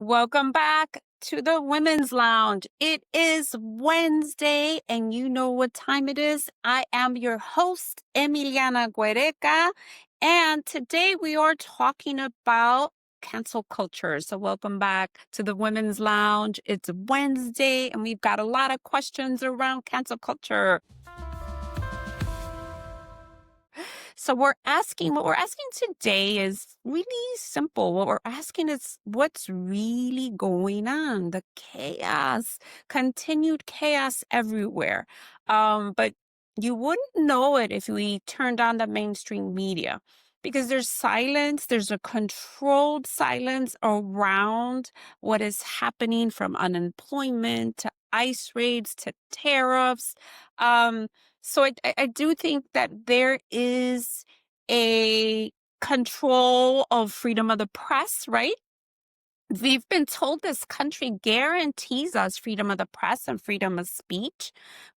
Welcome back to the Women's Lounge. It is Wednesday, and you know what time it is. I am your host, Emiliana Guereca, and today we are talking about cancel culture. So welcome back to the Women's Lounge. It's Wednesday, and we've got a lot of questions around cancel culture. So what we're asking today is really simple. What we're asking is what's really going on? The chaos, continued chaos everywhere. But you wouldn't know it if we turned on the mainstream media because there's silence, there's a controlled silence around what is happening from unemployment to ICE raids to tariffs. Um, so I do think that there is a control of freedom of the press, right? We've been told this country guarantees us freedom of the press and freedom of speech,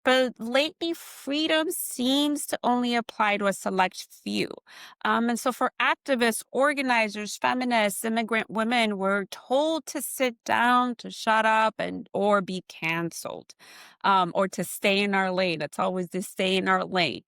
but lately freedom seems to only apply to a select few. And so for activists, organizers, feminists, immigrant women, we're told to sit down, to shut up, and or be canceled, or to stay in our lane. It's always to stay in our lane.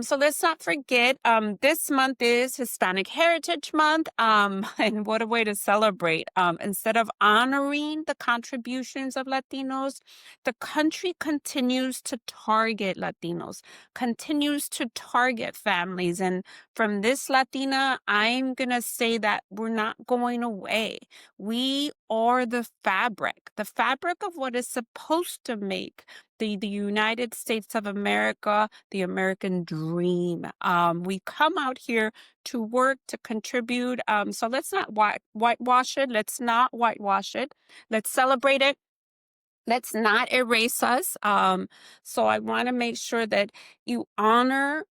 So let's not forget, this month is Hispanic Heritage Month, and what a way to celebrate. Instead of honoring the contributions of Latinos, the country continues to target Latinos, continues to target families. And from this Latina, I'm going to say that we're not going away. We are the fabric of what is supposed to make the United States of America, the American dream. We come out here to work, to contribute. So let's not whitewash it. Let's not whitewash it. Let's celebrate it. Let's not erase us. So I want to make sure that you honor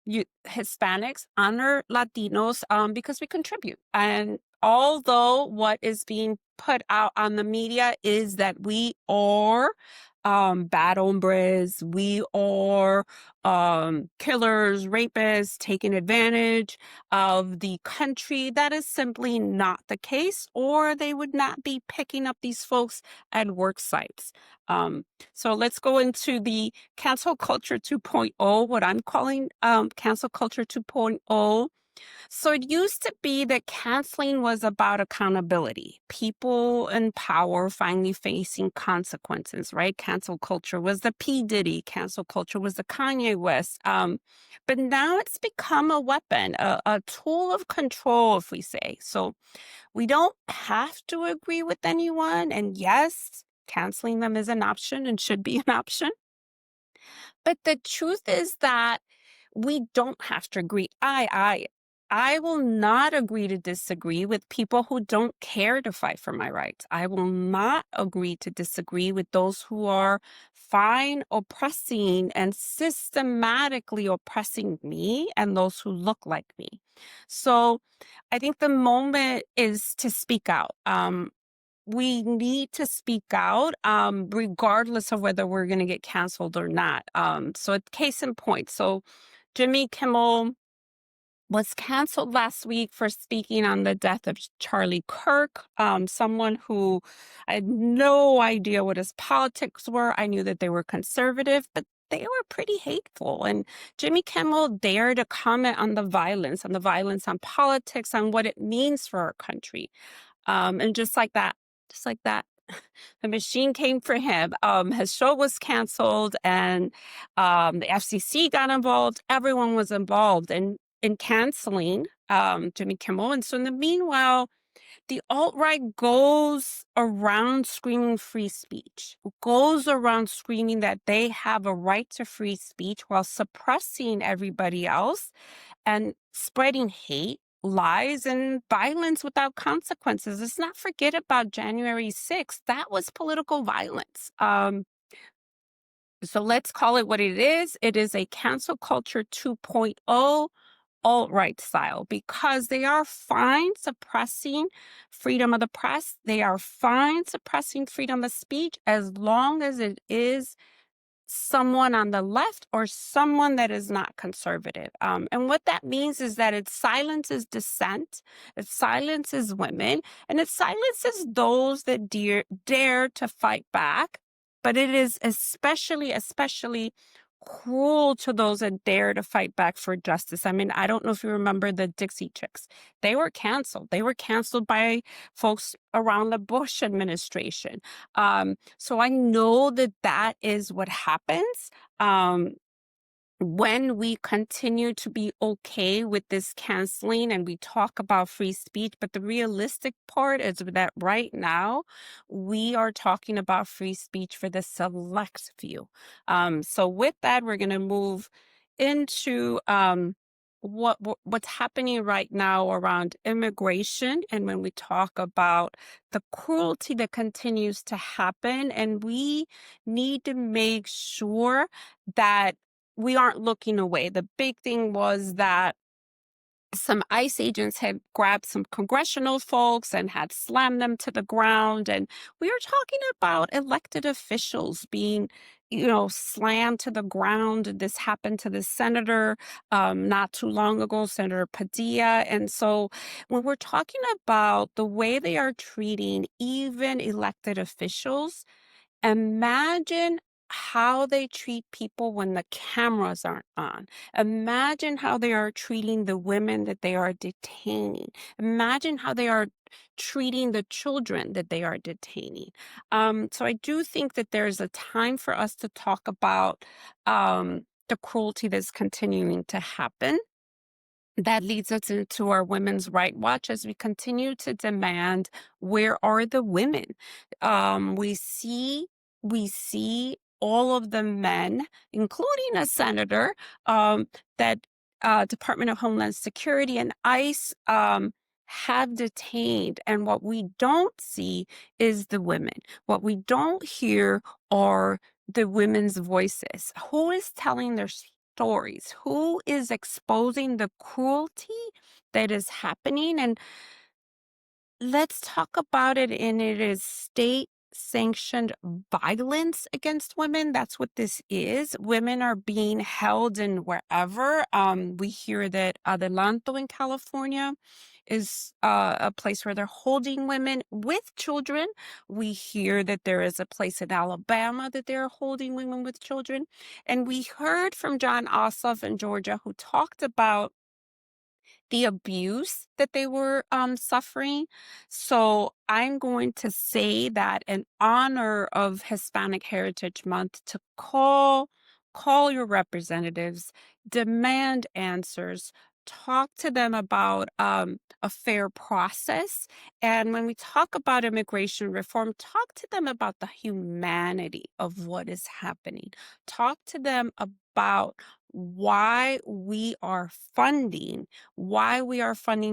you Hispanics, honor Latinos, because we contribute. And although what is being put out on the media is that we are bad hombres, we are killers, rapists, taking advantage of the country, that is simply not the case, or they would not be picking up these folks at work sites. So let's go into the cancel culture 2.0, what I'm calling cancel culture 2.0. So it used to be that canceling was about accountability, people in power finally facing consequences, right? Cancel culture was the P. Diddy, cancel culture was the Kanye West. But now it's become a weapon, a tool of control, if we say. So we don't have to agree with anyone. And yes, canceling them is an option and should be an option. But the truth is that we don't have to agree. I will not agree to disagree with people who don't care to fight for my rights. I will not agree to disagree with those who are fine oppressing and systematically oppressing me and those who look like me. So I think the moment is to speak out. We need to speak out, regardless of whether we're going to get canceled or not. So case in point. So Jimmy Kimmel was canceled last week for speaking on the death of Charlie Kirk, someone who I had no idea what his politics were. I knew that they were conservative, but they were pretty hateful. And Jimmy Kimmel dared to comment on the violence on politics, on what it means for our country. And just like that, the machine came for him. His show was canceled, and the FCC got involved. Everyone was involved in canceling Jimmy Kimmel. And so in the meanwhile, the alt-right goes around screaming free speech, goes around screaming that they have a right to free speech while suppressing everybody else and spreading hate, lies, and violence without consequences. Let's not forget about January 6th. That was political violence. So let's call it what it is. It is a cancel culture 2.0 alt-right style, because they are fine suppressing freedom of the press. They are fine suppressing freedom of speech as long as it is someone on the left or someone that is not conservative. And what that means is that it silences dissent, it silences women, and it silences those that dare to fight back. But it is especially cruel to those that dare to fight back for justice. I mean, I don't know if you remember the Dixie Chicks. They were canceled. They were canceled by folks around the Bush administration. So I know that that is what happens. Um, when we continue to be okay with this canceling and we talk about free speech, but the realistic part is that right now we are talking about free speech for the select few. So with that, we're going to move into what's happening right now around immigration, and when we talk about the cruelty that continues to happen, and we need to make sure that we aren't looking away. The big thing was that some ICE agents had grabbed some congressional folks and had slammed them to the ground. And we are talking about elected officials being, slammed to the ground. This happened to the senator not too long ago, Senator Padilla. And so when we're talking about the way they are treating even elected officials, imagine how they treat people when the cameras aren't on. Imagine how they are treating the women that they are detaining. Imagine how they are treating the children that they are detaining. So I do think that there's a time for us to talk about the cruelty that's continuing to happen. That leads us into our Women's Right Watch as we continue to demand, where are the women? We see all of the men, including a senator, that Department of Homeland Security and ICE have detained. And what we don't see is the women. What we don't hear are the women's voices. Who is telling their stories? Who is exposing the cruelty that is happening? And let's talk about it. And it is state sanctioned violence against women. That's what this is. Women are being held in wherever. We hear that Adelanto in California is a place where they're holding women with children. We hear that there is a place in Alabama that they're holding women with children. And we heard from John Ossoff in Georgia, who talked about the abuse that they were suffering. So I'm going to say that in honor of Hispanic Heritage Month, to call your representatives, demand answers, talk to them about a fair process. And when we talk about immigration reform, talk to them about the humanity of what is happening. Talk to them about why we are funding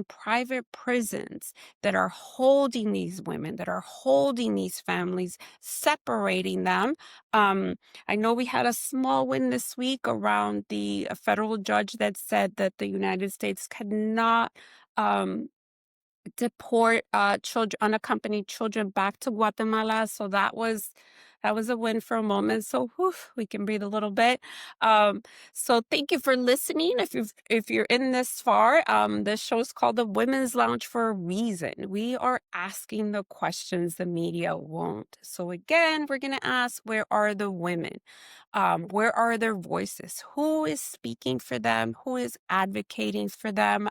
private prisons that are holding these women, that are holding these families, separating them. I know we had a small win this week around a federal judge that said that the United States cannot deport children, unaccompanied children, back to Guatemala. So that was a win for a moment. So whew, we can breathe a little bit. So thank you for listening. If you're in this far, this show is called the Women's Lounge for a reason. We are asking the questions the media won't. So again, we're gonna ask, where are the women? Where are their voices? Who is speaking for them? Who is advocating for them?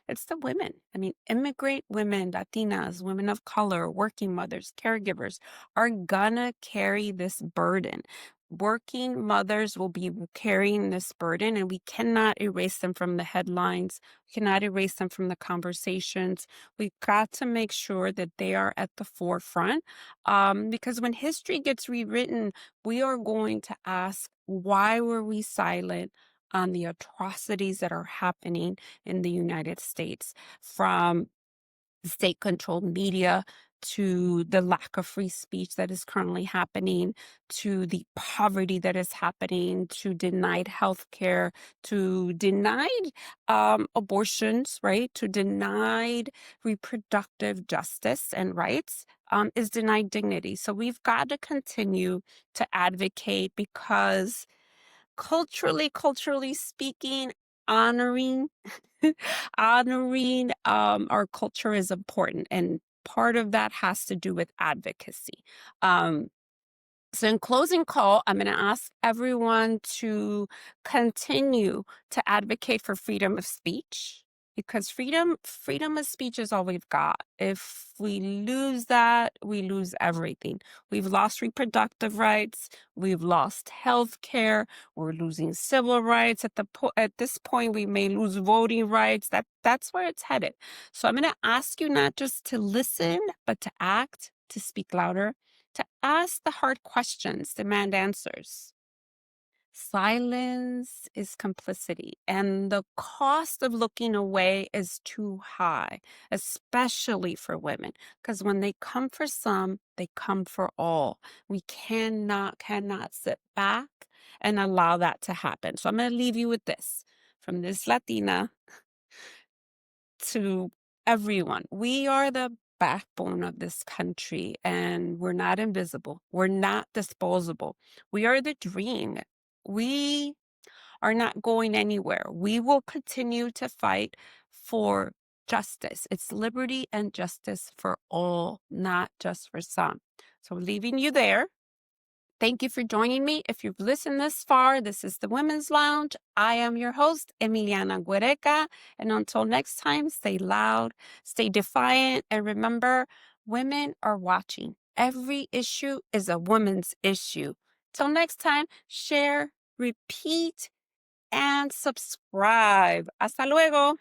It's the women. I mean, immigrant women, Latinas, women of color, working mothers, caregivers are gonna carry this burden. Working mothers will be carrying this burden, and we cannot erase them from the headlines. We cannot erase them from the conversations. We've got to make sure that they are at the forefront, because when history gets rewritten, we are going to ask, why were we silent on the atrocities that are happening in the United States, from state controlled media to the lack of free speech that is currently happening, to the poverty that is happening, to denied health care, to denied abortions, right? To denied reproductive justice and rights, is denied dignity. So we've got to continue to advocate because culturally speaking, honoring honoring our culture is important, and part of that has to do with advocacy. um so in closing call, I'm going to ask everyone to continue to advocate for freedom of speech, because freedom of speech is all we've got. If we lose that, we lose everything. We've lost reproductive rights, we've lost health care, we're losing civil rights. At this point, we may lose voting rights. That's where it's headed. So I'm going to ask you not just to listen, but to act, to speak louder, to ask the hard questions, demand answers. Silence is complicity, and the cost of looking away is too high, especially for women, because when they come for some, they come for all. We cannot sit back and allow that to happen. So I'm going to leave you with this from this Latina to everyone. We are the backbone of this country, and we're not invisible. We're not disposable. We are the dream. We are not going anywhere. We will continue to fight for justice. It's liberty and justice for all, not just for some. So leaving you there. Thank you for joining me. If you've listened this far, this is the Women's Lounge. I am your host, Emiliana Guereca. And until next time, stay loud, stay defiant, and remember, women are watching. Every issue is a woman's issue. Till next time, share, repeat, and subscribe. Hasta luego.